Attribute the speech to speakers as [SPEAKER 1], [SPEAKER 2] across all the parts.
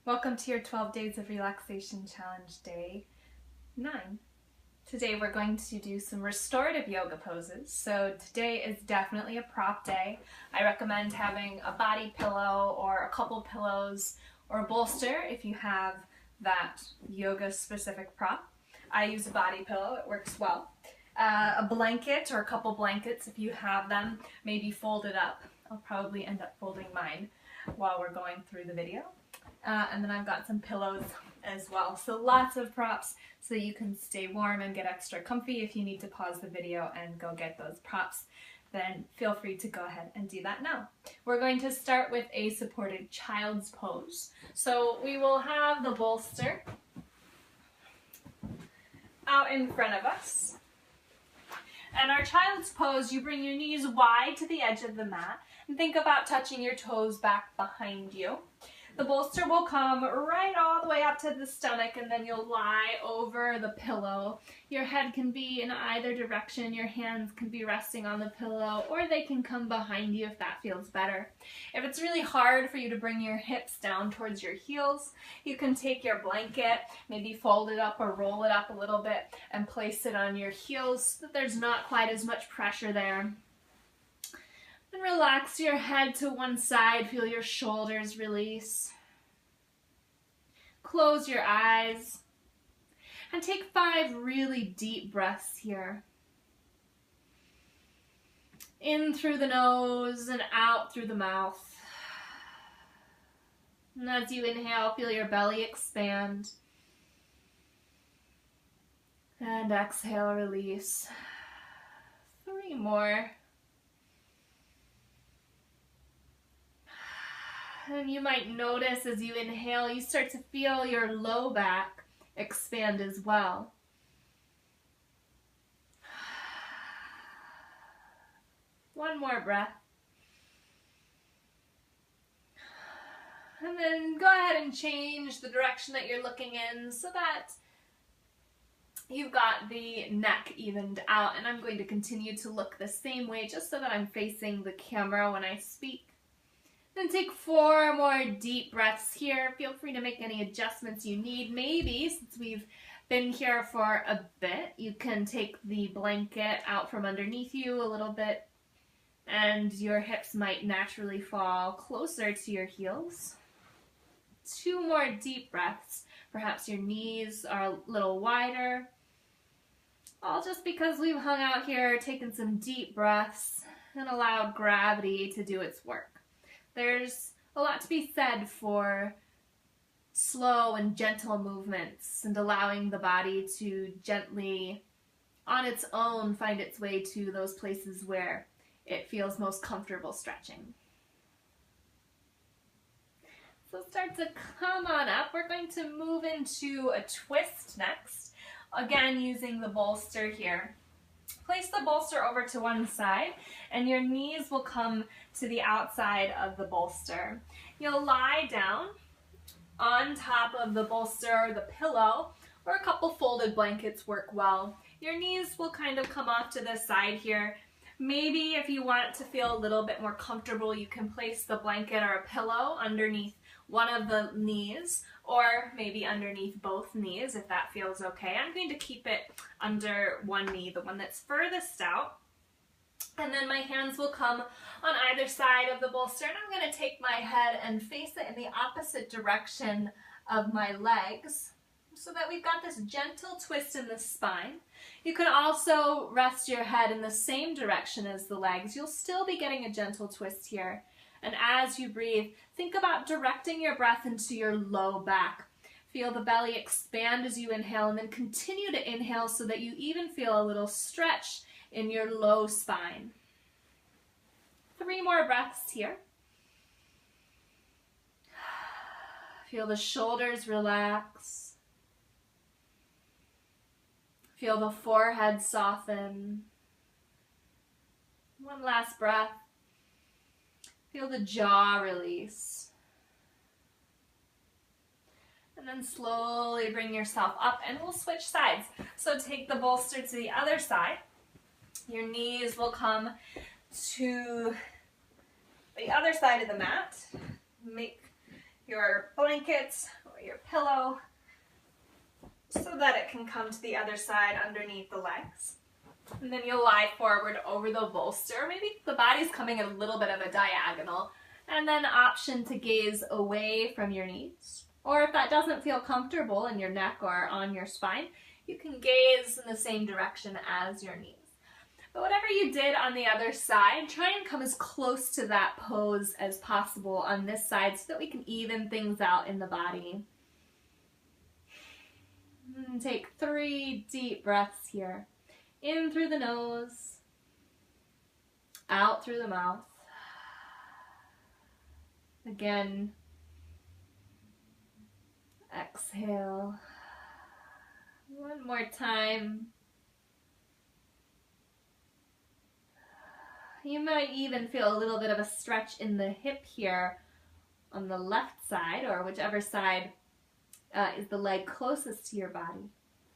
[SPEAKER 1] Welcome to your 12 Days of Relaxation Challenge Day 9. Today we're going to do some restorative yoga poses. So today is definitely a prop day. I recommend having a body pillow or a couple pillows or a bolster if you have that yoga specific prop. I use a body pillow, it works well. A blanket or a couple blankets if you have them, maybe folded up. I'll probably end up folding mine while we're going through the video. And then I've got some pillows as well. So lots of props so you can stay warm and get extra comfy. If you need to pause the video and go get those props, then feel free to go ahead and do that now. We're going to start with a supported child's pose. So we will have the bolster out in front of us. And our child's pose, you bring your knees wide to the edge of the mat and think about touching your toes back behind you. The bolster will come right all the way up to the stomach, and then you'll lie over the pillow. Your head can be in either direction. Your hands can be resting on the pillow, or they can come behind you if that feels better. If it's really hard for you to bring your hips down towards your heels, you can take your blanket, maybe fold it up or roll it up a little bit, and place it on your heels so that there's not quite as much pressure there. And relax your head to one side, feel your shoulders release. Close your eyes and take 5 really deep breaths here. In through the nose and out through the mouth. And as you inhale, feel your belly expand. And exhale, release. 3 more. And you might notice as you inhale, you start to feel your low back expand as well. One more breath. And then go ahead and change the direction that you're looking in so that you've got the neck evened out. And I'm going to continue to look the same way just so that I'm facing the camera when I speak. Then take 4 more deep breaths here. Feel free to make any adjustments you need. Maybe, since we've been here for a bit, you can take the blanket out from underneath you a little bit, and your hips might naturally fall closer to your heels. 2 more deep breaths. Perhaps your knees are a little wider. All just because we've hung out here, taken some deep breaths, and allowed gravity to do its work. There's a lot to be said for slow and gentle movements and allowing the body to gently, on its own, find its way to those places where it feels most comfortable stretching. So start to come on up. We're going to move into a twist next, again using the bolster here. Place the bolster over to one side and your knees will come to the outside of the bolster. You'll lie down on top of the bolster or the pillow, or a couple folded blankets work well. Your knees will kind of come off to the side here. Maybe if you want to feel a little bit more comfortable, you can place the blanket or a pillow underneath one of the knees, or maybe underneath both knees if that feels okay. I'm going to keep it under one knee, the one that's furthest out. And then my hands will come on either side of the bolster, and I'm going to take my head and face it in the opposite direction of my legs so that we've got this gentle twist in the spine. You can also rest your head in the same direction as the legs. You'll still be getting a gentle twist here. And as you breathe, think about directing your breath into your low back. Feel the belly expand as you inhale, and then continue to inhale so that you even feel a little stretch in your low spine. 3 more breaths here. Feel the shoulders relax. Feel the forehead soften. One last breath. Feel the jaw release. And then slowly bring yourself up, and we'll switch sides. So take the bolster to the other side. Your knees will come to the other side of the mat. Make your blanket or your pillow so that it can come to the other side underneath the legs. And then you'll lie forward over the bolster. Maybe the body's coming at a little bit of a diagonal. And then option to gaze away from your knees. Or if that doesn't feel comfortable in your neck or on your spine, you can gaze in the same direction as your knees. But whatever you did on the other side, try and come as close to that pose as possible on this side so that we can even things out in the body. And take 3 deep breaths here. In through the nose, out through the mouth. Again, exhale. One more time. You might even feel a little bit of a stretch in the hip here on the left side, or whichever side is the leg closest to your body.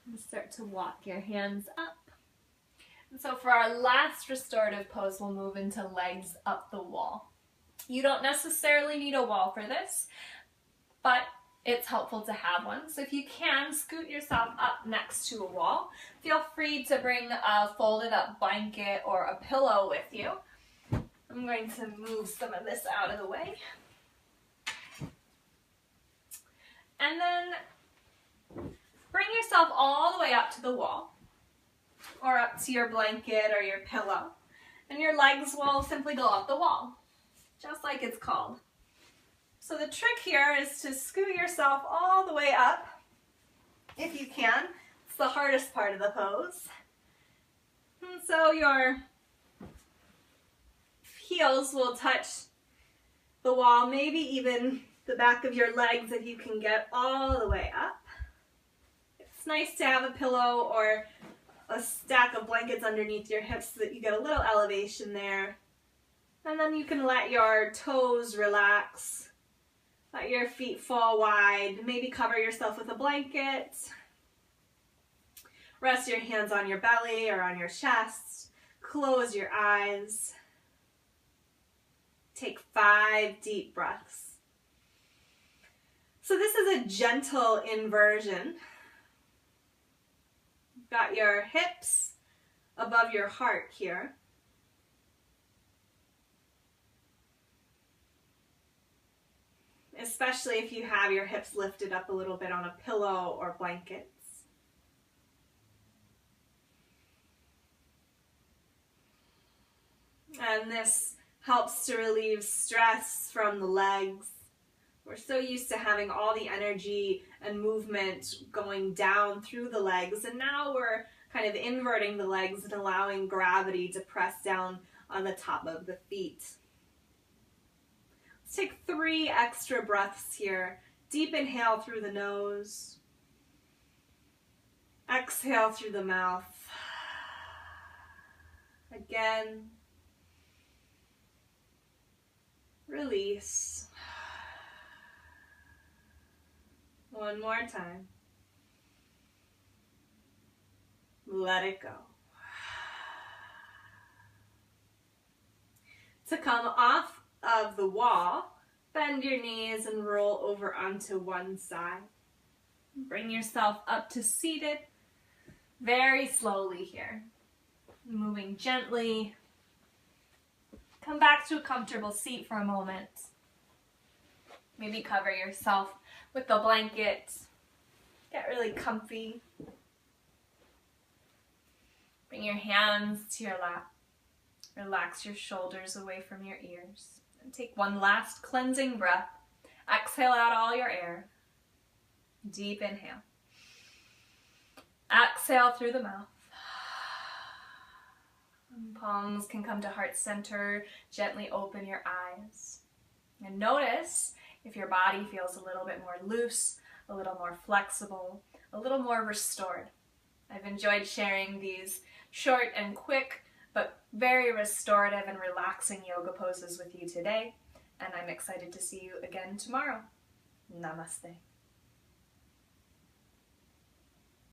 [SPEAKER 1] And start to walk your hands up. And so for our last restorative pose, we'll move into legs up the wall. You don't necessarily need a wall for this, but it's helpful to have one. So if you can, scoot yourself up next to a wall. Feel free to bring a folded up blanket or a pillow with you. I'm going to move some of this out of the way. And then bring yourself all the way up to the wall or up to your blanket or your pillow. And your legs will simply go up the wall, just like it's called. So the trick here is to scoot yourself all the way up, if you can. It's the hardest part of the pose. And so your heels will touch the wall, maybe even the back of your legs if you can get all the way up. It's nice to have a pillow or a stack of blankets underneath your hips so that you get a little elevation there. And then you can let your toes relax. Let your feet fall wide. Maybe cover yourself with a blanket. Rest your hands on your belly or on your chest. Close your eyes. Take 5 deep breaths. So this is a gentle inversion. You've got your hips above your heart here. Especially if you have your hips lifted up a little bit on a pillow or blankets. And this helps to relieve stress from the legs. We're so used to having all the energy and movement going down through the legs, and now we're kind of inverting the legs and allowing gravity to press down on the top of the feet. Let's take 3 extra breaths here. Deep inhale through the nose. Exhale through the mouth. Again. Release. One more time. Let it go. To come off of the wall, bend your knees and roll over onto one side. Bring yourself up to seated very slowly here. Moving gently. Come back to a comfortable seat for a moment. Maybe cover yourself with the blanket. Get really comfy. Bring your hands to your lap. Relax your shoulders away from your ears. And take one last cleansing breath. Exhale out all your air. Deep inhale. Exhale through the mouth. Palms can come to heart center. Gently open your eyes. And notice if your body feels a little bit more loose, a little more flexible, a little more restored. I've enjoyed sharing these short and quick, but very restorative and relaxing yoga poses with you today. And I'm excited to see you again tomorrow. Namaste.